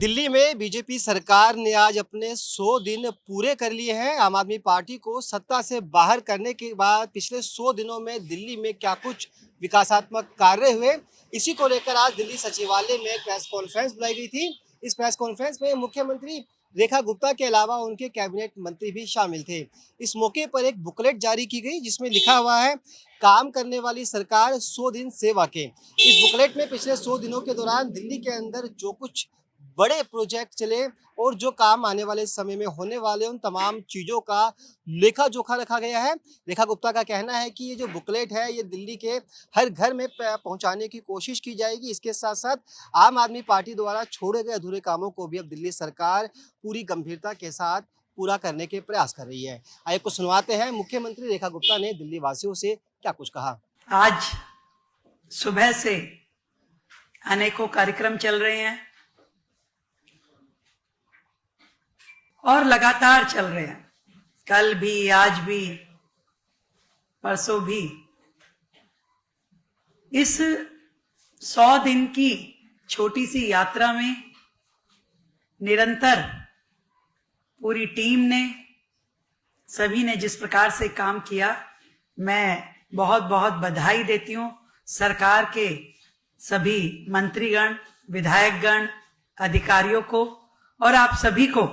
दिल्ली में बीजेपी सरकार ने आज अपने 100 दिन पूरे कर लिए हैं। आम आदमी पार्टी को सत्ता से बाहर करने के बाद पिछले 100 दिनों में दिल्ली में क्या कुछ विकासात्मक कार्य हुए, इसी को लेकर आज दिल्ली सचिवालय में प्रेस कॉन्फ्रेंस बुलाई गई थी। इस प्रेस कॉन्फ्रेंस में मुख्यमंत्री रेखा गुप्ता के अलावा उनके कैबिनेट मंत्री भी शामिल थे। इस मौके पर एक बुकलेट जारी की गई जिसमें लिखा हुआ है, काम करने वाली सरकार 100 दिन सेवा के। इस बुकलेट में पिछले 100 दिनों के दौरान दिल्ली के अंदर जो कुछ बड़े प्रोजेक्ट चले और जो काम आने वाले समय में होने वाले उन तमाम चीज़ों का लेखा जोखा रखा गया है। रेखा गुप्ता का कहना है कि ये जो बुकलेट है ये दिल्ली के हर घर में पहुंचाने की कोशिश की जाएगी। इसके साथ साथ आम आदमी पार्टी द्वारा छोड़े गए अधूरे कामों को भी अब दिल्ली सरकार पूरी गंभीरता के साथ पूरा करने के प्रयास कर रही है। आइए कुछ सुनवाते हैं मुख्यमंत्री रेखा गुप्ता ने दिल्ली वासियों से क्या कुछ कहा। आज सुबह से अनेकों कार्यक्रम चल रहे हैं और लगातार चल रहे हैं, कल भी, आज भी, परसों भी। इस 100 दिन की छोटी सी यात्रा में निरंतर पूरी टीम ने, सभी ने जिस प्रकार से काम किया, मैं बहुत बहुत बधाई देती हूं सरकार के सभी मंत्रीगण, विधायकगण, अधिकारियों को और आप सभी को।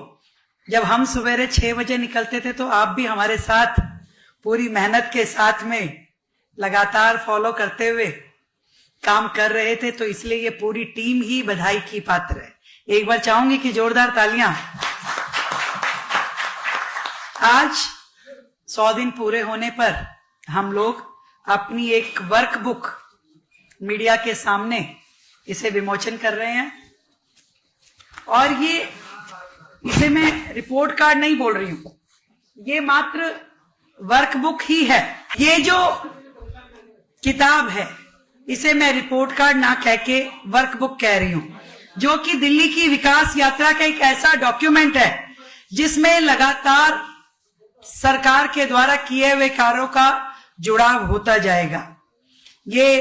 जब हम सवेरे 6 बजे निकलते थे तो आप भी हमारे साथ पूरी मेहनत के साथ में लगातार फॉलो करते हुए काम कर रहे थे, तो इसलिए ये पूरी टीम ही बधाई की पात्र है। एक बार चाहूंगी कि जोरदार तालियां। आज 100 दिन पूरे होने पर हम लोग अपनी एक वर्कबुक मीडिया के सामने इसे विमोचन कर रहे हैं और इसे मैं रिपोर्ट कार्ड नहीं बोल रही हूं, ये मात्र वर्कबुक ही है। ये जो किताब है इसे मैं रिपोर्ट कार्ड ना कह के वर्कबुक कह रही हूं, जो कि दिल्ली की विकास यात्रा का एक ऐसा डॉक्यूमेंट है जिसमें लगातार सरकार के द्वारा किए हुए कार्यों का जुड़ाव होता जाएगा। ये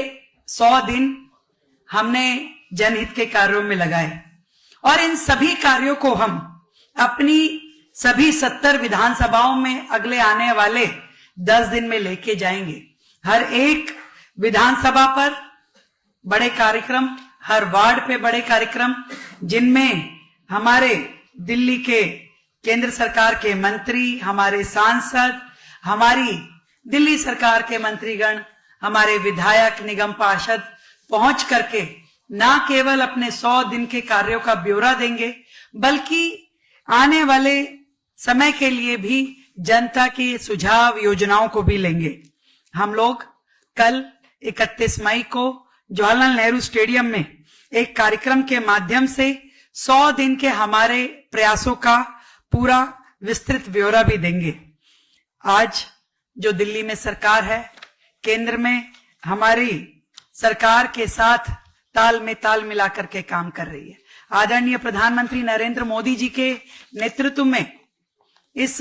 100 दिन हमने जनहित के कार्यों में लगाए और इन सभी कार्यों को हम अपनी सभी 70 विधानसभाओं में अगले आने वाले 10 दिन में लेके जाएंगे। हर एक विधानसभा पर बड़े कार्यक्रम, हर वार्ड पे बड़े कार्यक्रम, जिनमें हमारे दिल्ली के केंद्र सरकार के मंत्री, हमारे सांसद, हमारी दिल्ली सरकार के मंत्रीगण, हमारे विधायक, निगम पार्षद पहुंच करके ना केवल अपने 100 दिन के कार्यों का ब्यौरा देंगे, बल्कि आने वाले समय के लिए भी जनता के सुझाव, योजनाओं को भी लेंगे। हम लोग कल 31 मई को जवाहरलाल नेहरू स्टेडियम में एक कार्यक्रम के माध्यम से 100 दिन के हमारे प्रयासों का पूरा विस्तृत ब्यौरा भी देंगे। आज जो दिल्ली में सरकार है, केंद्र में हमारी सरकार के साथ ताल में ताल मिलाकर के काम कर रही है। आदरणीय प्रधानमंत्री नरेंद्र मोदी जी के नेतृत्व में इस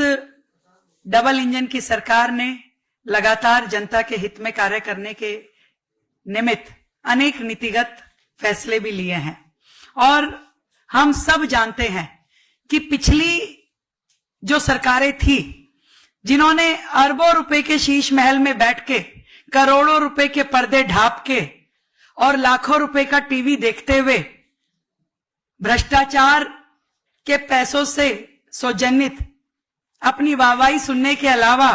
डबल इंजन की सरकार ने लगातार जनता के हित में कार्य करने के निमित्त अनेक नीतिगत फैसले भी लिए हैं और हम सब जानते हैं कि पिछली जो सरकारें थी, जिन्होंने अरबों रुपए के शीश महल में बैठ के, करोड़ों रुपए के पर्दे ढांप के और लाखों रुपए का टीवी देखते हुए भ्रष्टाचार के पैसों से सौजन्यित अपनी वाहवाही सुनने के अलावा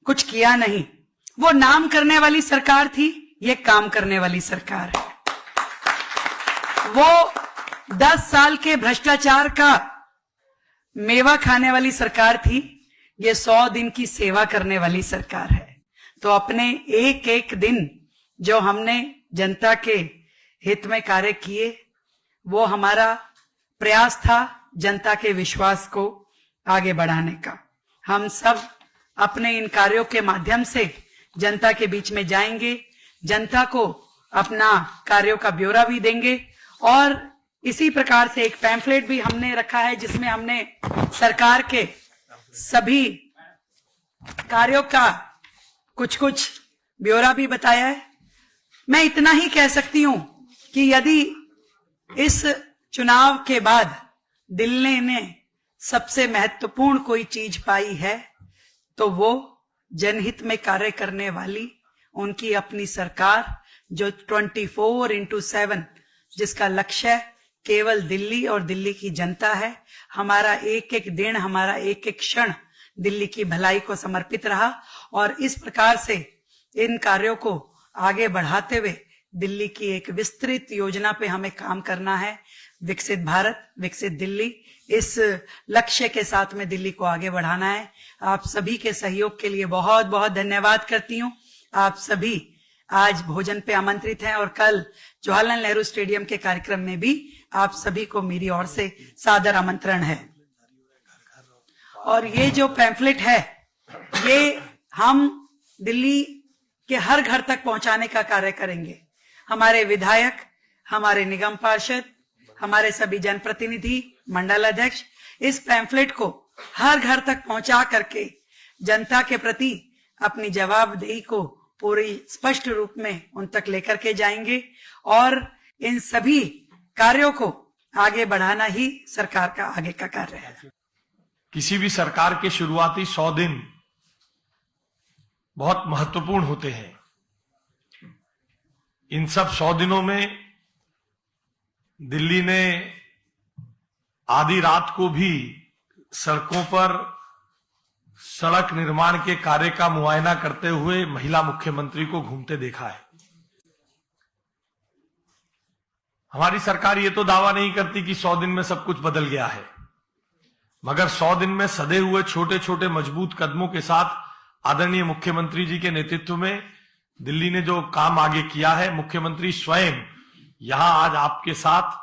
कुछ किया नहीं, वो नाम करने वाली सरकार थी, ये काम करने वाली सरकार है। वो 10 साल के भ्रष्टाचार का मेवा खाने वाली सरकार थी, ये 100 दिन की सेवा करने वाली सरकार है। तो अपने एक एक दिन जो हमने जनता के हित में कार्य किए, वो हमारा प्रयास था जनता के विश्वास को आगे बढ़ाने का। हम सब अपने इन कार्यों के माध्यम से जनता के बीच में जाएंगे, जनता को अपना कार्यों का ब्यौरा भी देंगे और इसी प्रकार से एक पैम्फलेट भी हमने रखा है जिसमें हमने सरकार के सभी कार्यों का कुछ कुछ ब्यौरा भी बताया है। मैं इतना ही कह सकती हूं कि यदि इस चुनाव के बाद दिल्ली ने सबसे महत्वपूर्ण कोई चीज पाई है तो वो जनहित में कार्य करने वाली उनकी अपनी सरकार, जो 24x7 जिसका लक्ष्य केवल दिल्ली और दिल्ली की जनता है। हमारा एक एक दिन, हमारा एक एक क्षण दिल्ली की भलाई को समर्पित रहा और इस प्रकार से इन कार्यों को आगे बढ़ाते हुए दिल्ली की एक विस्तृत योजना पे हमें काम करना है। विकसित भारत, विकसित दिल्ली, इस लक्ष्य के साथ में दिल्ली को आगे बढ़ाना है। आप सभी के सहयोग के लिए बहुत बहुत धन्यवाद करती हूँ। आप सभी आज भोजन पे आमंत्रित हैं और कल जवाहरलाल नेहरू स्टेडियम के कार्यक्रम में भी आप सभी को मेरी ओर से सादर आमंत्रण है। और ये जो पैम्फलेट है, ये हम दिल्ली के हर घर तक पहुंचाने का कार्य करेंगे। हमारे विधायक, हमारे निगम पार्षद, हमारे सभी जनप्रतिनिधि, मंडल अध्यक्ष इस पैम्फलेट को हर घर तक पहुंचा करके जनता के प्रति अपनी जवाबदेही को पूरी स्पष्ट रूप में उन तक लेकर के जाएंगे और इन सभी कार्यों को आगे बढ़ाना ही सरकार का आगे का कार्य है। किसी भी सरकार के शुरुआती 100 दिन बहुत महत्वपूर्ण होते हैं। इन सब 100 दिनों में दिल्ली ने आधी रात को भी सड़कों पर सड़क निर्माण के कार्य का मुआयना करते हुए महिला मुख्यमंत्री को घूमते देखा है। हमारी सरकार ये तो दावा नहीं करती कि 100 दिन में सब कुछ बदल गया है, मगर 100 दिन में सधे हुए छोटे छोटे मजबूत कदमों के साथ आदरणीय मुख्यमंत्री जी के नेतृत्व में दिल्ली ने जो काम आगे किया है, मुख्यमंत्री स्वयं यहां आज आपके साथ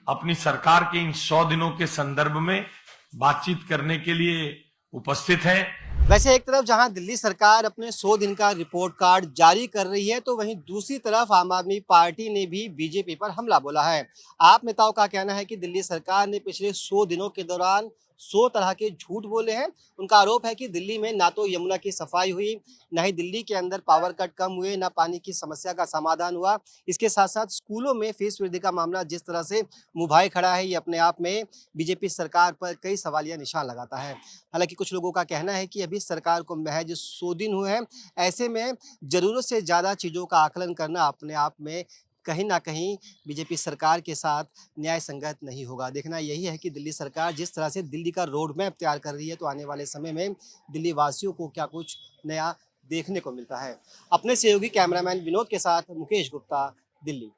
अपनी सरकार के इन 100 दिनों के संदर्भ में बातचीत करने के लिए उपस्थित हैं। वैसे एक तरफ जहां दिल्ली सरकार अपने 100 दिन का रिपोर्ट कार्ड जारी कर रही है, तो वहीं दूसरी तरफ आम आदमी पार्टी ने भी बीजेपी पर हमला बोला है। आप नेताओं का कहना है कि दिल्ली सरकार ने पिछले 100 दिनों के दौरान 100 तरह के झूठ बोले हैं। उनका आरोप है कि दिल्ली में ना तो यमुना की सफाई हुई, ना ही दिल्ली के अंदर पावर कट कम हुए, ना पानी की समस्या का समाधान हुआ। इसके साथ साथ स्कूलों में फीस वृद्धि का मामला जिस तरह से मुभाई खड़ा है, ये अपने आप में बीजेपी सरकार पर कई सवालिया निशान लगाता है। हालांकि कुछ लोगों का कहना है कि अभी सरकार को महज 100 दिन हुए हैं, ऐसे में जरूरत से ज़्यादा चीज़ों का आकलन करना अपने आप में कहीं ना कहीं बीजेपी सरकार के साथ न्याय संगत नहीं होगा। देखना यही है कि दिल्ली सरकार जिस तरह से दिल्ली का रोड मैप तैयार कर रही है, तो आने वाले समय में दिल्ली वासियों को क्या कुछ नया देखने को मिलता है। अपने सहयोगी कैमरामैन विनोद के साथ मुकेश गुप्ता, दिल्ली।